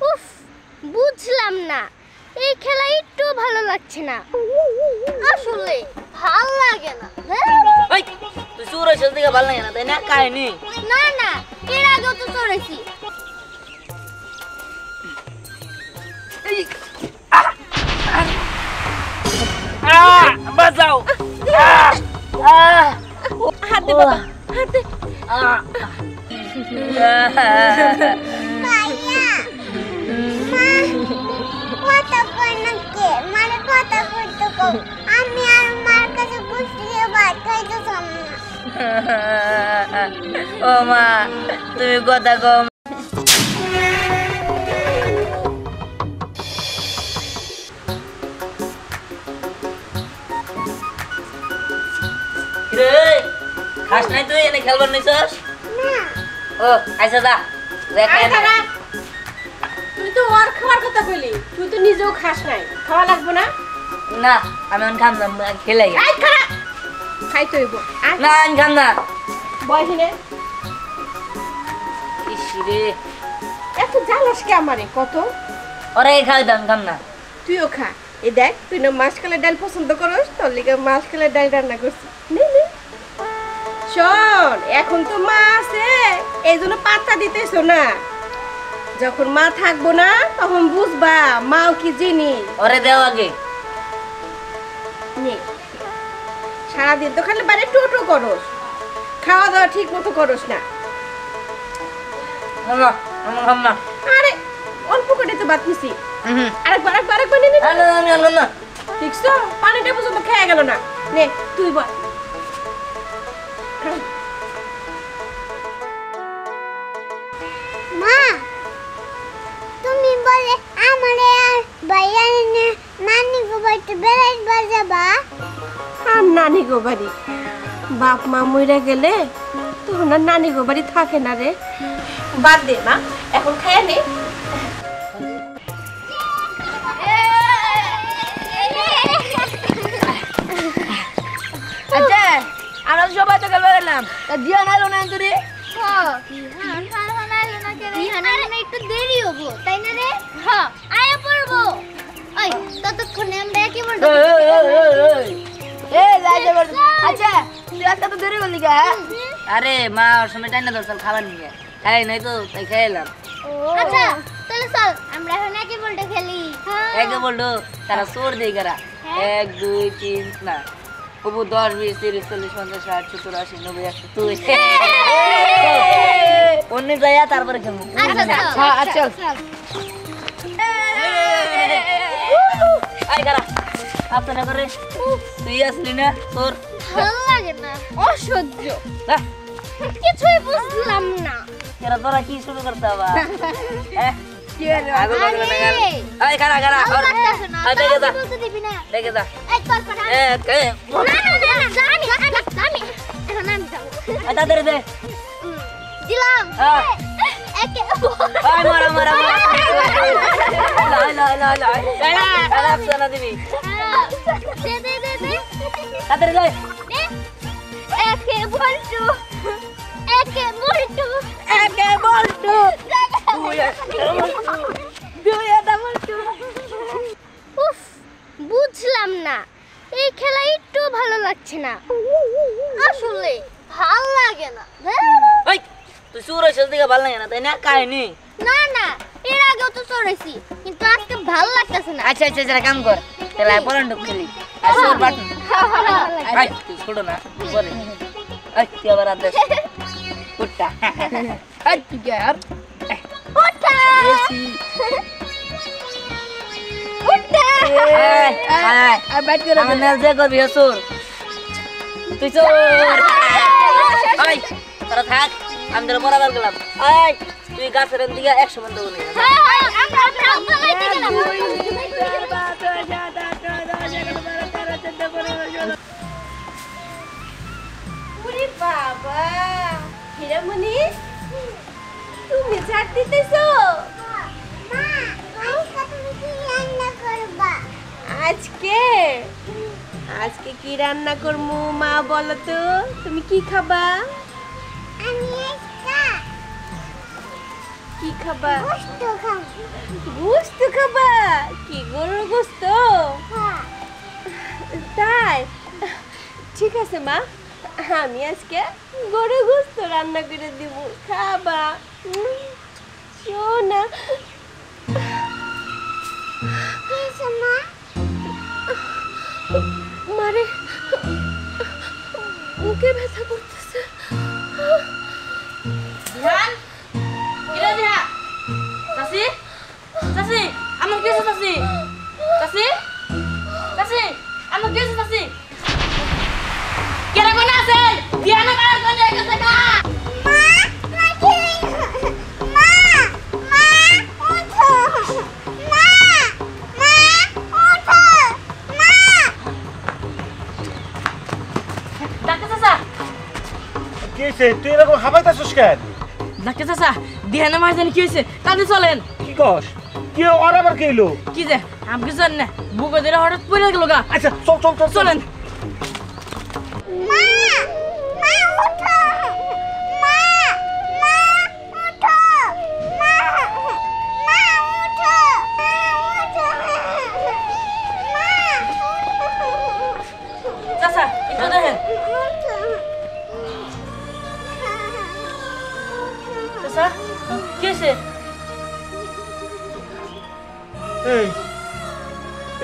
উফ, বুঝলাম না এই খেলা একটু ভালো লাগছে না, আসলে ভাল লাগে না। তুই চোরের দিকে ভালো লাগে না তাই না? কাহিনী না না, এর আগেও তো চড়েছি। বাঁচাও। হাত দে বাবা, হাত দে। আমি আর মার কাছে বসে ভাত খাইতেছাম না। ও মা, তুমি কথা কম। খাস নাই তুই? এনে খেলবার নিছস? ও আচ্ছা দা, তুই তো ওর খাওয়ার কথা কইলি, তুই তো নিজেও খাস নাই, খাওয়া লাগবে না? না আমি খাম না, খেলাই খাইতে হইব। না আমি খাম না। বয়সিনে ইসিরে এত জ্বালাস কে আমারে কত? ওরে খাই দাম খাম না। তুইও খা। এই দেখ, তুই না মাছকালের ডাল পছন্দ করস, তোর লিগে মাছকালের ডাল রান্না করছি। নে নে। শোন, এখন তো মা আছে, এই জন্য পাত্তা দিতেছ না। যখন মা থাকবো না তখন বুঝবা মাও কি জিনিস। ওরে দেও আগে। নে, সারাদিন তো খালি বাইরে টোটো করস, খাওয়া দাওয়া ঠিক মতো করস না। খাম না। আরে অল্প করে তো বাদ নিছি। আরেকবার আরেকবার আরেকবার নে নে। আমি আনলাম না। ঠিক তো, পানিটা পর্যন্ত খেয়ে গেল না। নে তুই বল। মা, তুমি বলে আমারে আর ভাইয়া নানি গো বাড়িতে বেড়াইতে যাবা? আর নানি গো বাড়ি, বাপ মা মইরা গেলে তখন আর নানি গো বাড়ি থাকে না রে। বাদ দে মা, এখন খেয়ে নে। আচ্ছা আমরা সবাই তো খেলবে গেলাম, তা দিয়া নাইলো না তুই? একটু দেরি হবো তাই না রে? হ্যাঁ, আয়া পড়বো। ওই ততক্ষণে আমরা একই বলবো। আচ্ছা তুই আজকে তো দেরি করলি কে? আরে মা ওর সময় টাইম না দরকার খাবার নিয়ে খাই নাই তো তাই খাইলাম। আচ্ছা তাহলে চল আমরা এখন একই বলটা খেলি। একে বললো তারা চোর দিয়ে গেরা 1 2 3 না কবু 10 20 30 40 50 60 70 80 90 100 তুই অন্য যাইয়া তারপরে খেলবো। আচ্ছা আই গারা আপনারা করে তুই আসলি না তোর ভালো লাগে না, অসহ্য, কিছুই বুঝলাম না। এরা তোরা কি শুরু করতে হবে? হ্যাঁ কি হলো? আগো লাগলো না গারা। আই গারা গারা আর দেখে যা দেখে যা কে এখন আমি যাবো। আটা দে দে দিলাম। একে আই মারা মারা লাই লাই লাই লাই আলাপ শোনা দিবি দে দে দে দে তাড়াতাড়ি লাই একে বলটু একে বলটু উফ, বুঝলাম না এই খেলা একটু ভালো লাগছে না, আসলে ভাল লাগে না। ওই তুই চোরের দিকে ভালো লাগে না তাই না? কাহিনী না না, এর আগেও তো চড়েছি, কিন্তু আজকে ভাল লাগতেছে না। আচ্ছা আচ্ছা যারা কাম কর খেলা পরান ঢুক খেলি আর চোর বাটন আই তুই ছোড়ো না বলে আই তুই আবার আদেশ কুট্টা আই তুই यार উঠা উঠা আই ব্যাট করে আমি নাল যে করবি চোর তুই চোর আই তোরা থাক আমি তোরা বরাবর গেলাম। আই তুই গাছের দিকে 100 বন্ধ করে ওরে বাবা, হীরামণি তুমি ঝাড় দিতেছো? মা, আজকে তুমি কি রান্না করবা? আজকে আজকে কি রান্না করমু মা বলো তো? তুমি কি খাবা? আমি আজকে কি খাবা গোস্ত খাবো। গোস্ত খাবা কি গরুর গোস্ত হ্যাঁ। তাই ঠিক আছে মা আমি আজকে গরুর গোস্ত রান্না করে দিব খাবা সোনা কিসে মা? মারে বুকে ব্যথা করতেছে ধ্যান কিরে ধ্যান চাচি চাচি আমার কি হয়েছে চাচি চাচি চাচি আমার কি হয়েছে চাচি কেরা কোন আছে ধ্যান কার কোন গেছে কা মা নাকি মা মা উঠো মা মা উঠো মা ডাক্তার চাচা কি হয়েছে তুই এরকম হাবাইতেছিস কেন? ডাক্তার চাচা ধ্যান আমার জানি কি হয়েছে তাহলে চলেন কি কস কি ওর আবার কি হলো? কি যে আমি কিছু জানি না বুকে ধরে হঠাৎ পড়ে গেল গা আচ্ছা চল চল চল চলেন মা মা উঠো মা মা উঠো মা মা উঠো মা চাচা একটু দেখেন চাচা কি হয়েছে এই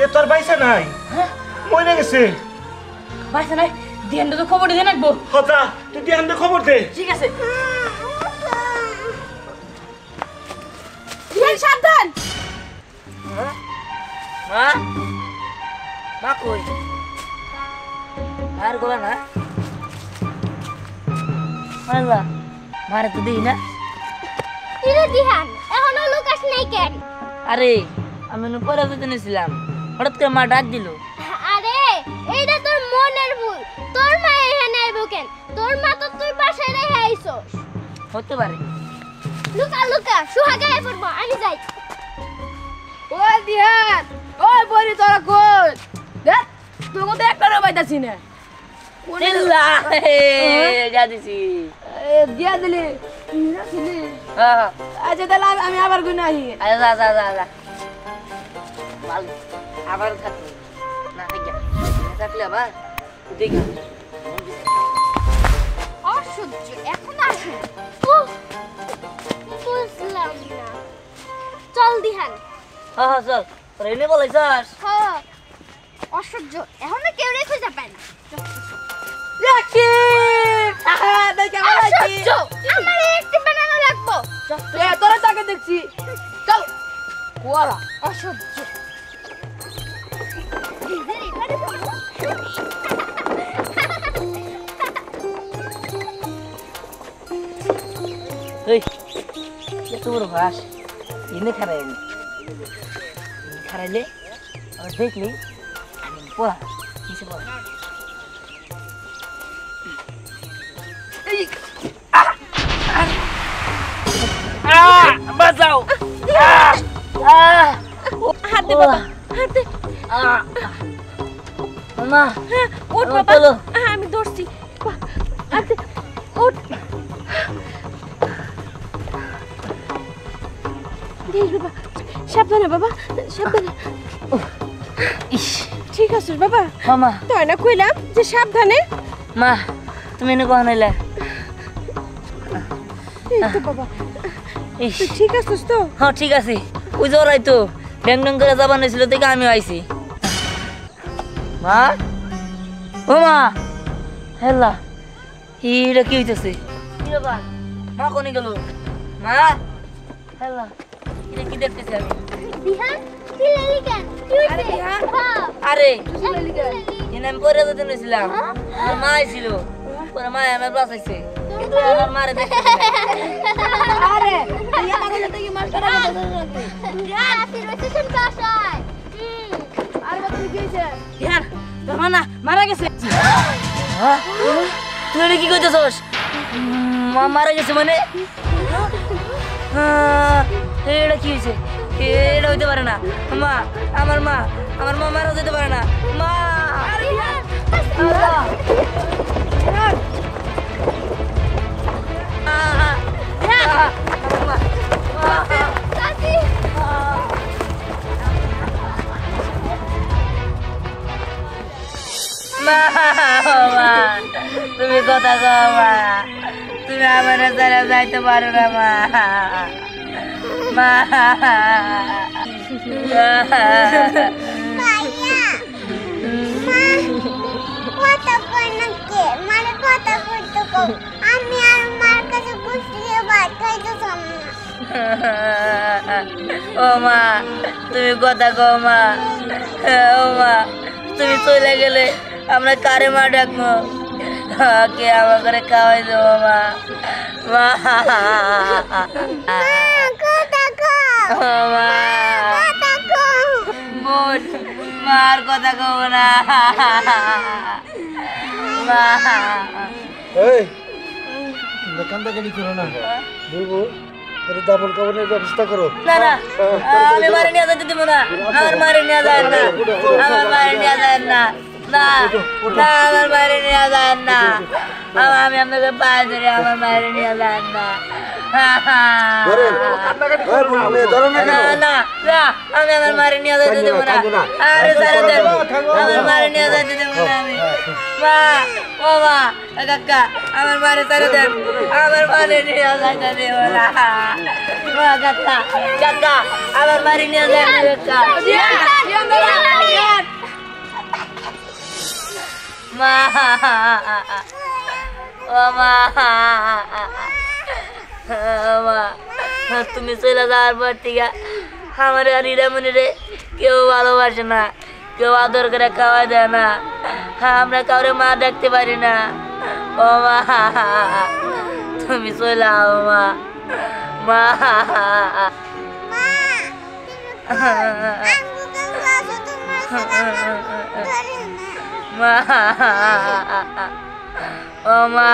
এ তোর বাইসা নাই মরে গেছে। বাসা নাই ধ্যানটা তো খবর দিয়ে রাখবো হতা তুই দিয়ে খবর দে। ঠিক আছে সাবধান মা মা কই আর গোলা না মারলা মারে তো দিই না কিরে দিহান এখনো লুকাস নাই কেন? আরে আমি পরে যেতে নিয়েছিলাম হঠাৎ করে মা ডাক দিল আরে এইটা তোর মনের ভুল। তোর মা এখানে আইবো কেন? তোর মা তো তুই বাসায় রেখে আইছস। হতে পারে লুকা লুকা সুহাগে আই পড়বো আমি যাই। ওই দিহান ওই বলি তোরা কই দেখ তোকে তো একটারও পাইতাছি না চিল্লা যা দিছি দিয়া দিলি রাখিলি হ্যাঁ আচ্ছা তাহলে আমি আবার গুনে আহি আরে যা যা যা যা ভালো আবার থাকলে না থাকলে আবার দেখি অসহ্য এখন আসে। বুঝলাম না। চল দিহান। হ্যাঁ হ্যাঁ চল ট্রেনে বলাইছাস হ অসহ্য এখনো কেউ রে খুঁজে পায় না। রাখি দেখ কেমন আছি অসহ্য আমার একটি বানানো লাগবো। তোরা তাকে দেখছি চল কোয়ালা অসহ্য এই এত বড় ঘাস এনে খারাইনি খারাইলে আর দেখলি আমি পড়া কিছু পড়া বাঁচাও হাত দে বাবা হাত দে মা ওঠ আমার বাবা তোলো। আমি ধরছি হাত দে ওঠ দেখ বাবা সাবধানে বাবা সাবধানে ইস ঠিক আছে বাবা মামা তাই না কইলাম যে সাবধানে মা তুমি এনে কখন এলে এই তো বাবা ইস তুই ঠিক আছিস তো হ্যাঁ ঠিক আছে ওই যে ওরাই তো ড্যাং ড্যাং করে যাবার নিয়েছিল থেকে আমিও আইছি মা ও মা হেলা এটা কি হইতেছে কি ব্যাপার মা কোনে গেল মা হেলা এটা কি দেখতেছি আমি দিহান কি লেলি কেন? কি হইছে? আরে দিহান। হ্যাঁ, আরে কি লেলি? এনে আমি পরে যেতে নিয়েছিলাম আমার মা আইছিল পরে মা আমার বাঁচাইছে কিন্তু আমার মারে দেখতেছি না। আরে ইয়া কাগজে থেকে মাছ ধরা রাতের রোটেশন কাজ হয়। আরে বাবা তুই কি হইছে ধ্যান তোর মা না মারা গেছে হ্যাঁ? তুই এটা কি করতেছস মা মারা গেছে মানে এটা কি হয়েছে এটা হইতে পারে না মা আমার মা মারা যেতে পারে না মা আল্লাহ। আমার মা। তুমি কথা কও মা, তুমি আমার ছাড়া যাইতে পারো না মা। মা কথা কই না কে মানে কথা কইতে কও আমি আর মার কাছে বসিয়ে ভাত খাইতেছাম না। ও মা তুমি কথা কও মা। ও মা তুমি চলে গেলে আমরা কারে মা ডাকবো? কে আমার করে খাওয়াই দেবো মা? মা কথা কও ও মা কথা কও বোন, মার কথা কও না মা। এই তোমরা কান্দাকাটি করো না, বলবো এটা দাফন কাফনের ব্যবস্থা করো। না না আমি মারে নিয়ে যেতে দিব না, আমার মারে নিয়ে যায় না, আমার মারে নিয়ে যায় না, না না আমার মারে নিয়ে যায় না, আমি আপনাকে পায়ে ধরে আমার মারে নিয়ে যায় না। কান্দাকাটি করো না, ধরো না না না না আমি আমার মারে নিয়ে যেতে দেবো না, আরে সারা দেন আমার মারে নিয়ে যেতে দেবো না আমি। মা ও মা কাকা আমার মারে সারা দেন, আমার মারে নিয়ে যেতে দেবো না। মা কাকা কাকা আমার মারে নিয়ে যায় কাকা। মা ও মা মা তুমি চলে যাওয়ার পর থেকে আমার আর ইরামনি রে কেউ ভালোবাসে না, কেউ আদর করে খাওয়া দেয় না, আমরা কাউরে মা ডাকতে পারি না। ও মা তুমি চলে আও মা। মা মা ও মা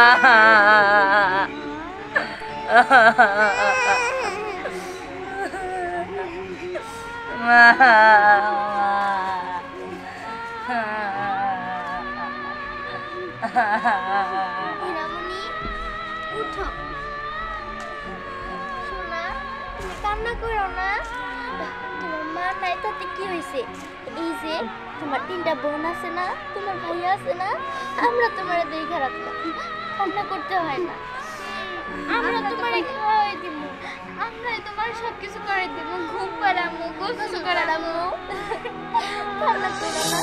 হীরামণি উঠো সোনা তুমি কান্না করো না, তোমার মা নাই তাতে কি হয়েছে? এই যে তোমার 3টা বোন আছে না, তোমার ভাই আছে না, আমরা তোমার দেখে রাখলাম, কান্না করতে হয় না, আমরা তোমার খাওয়াই দিব, আমরাই তোমার সব কিছু করে দিব, ঘুম পাড়ামু গোসল করাবো, কান্না করো না।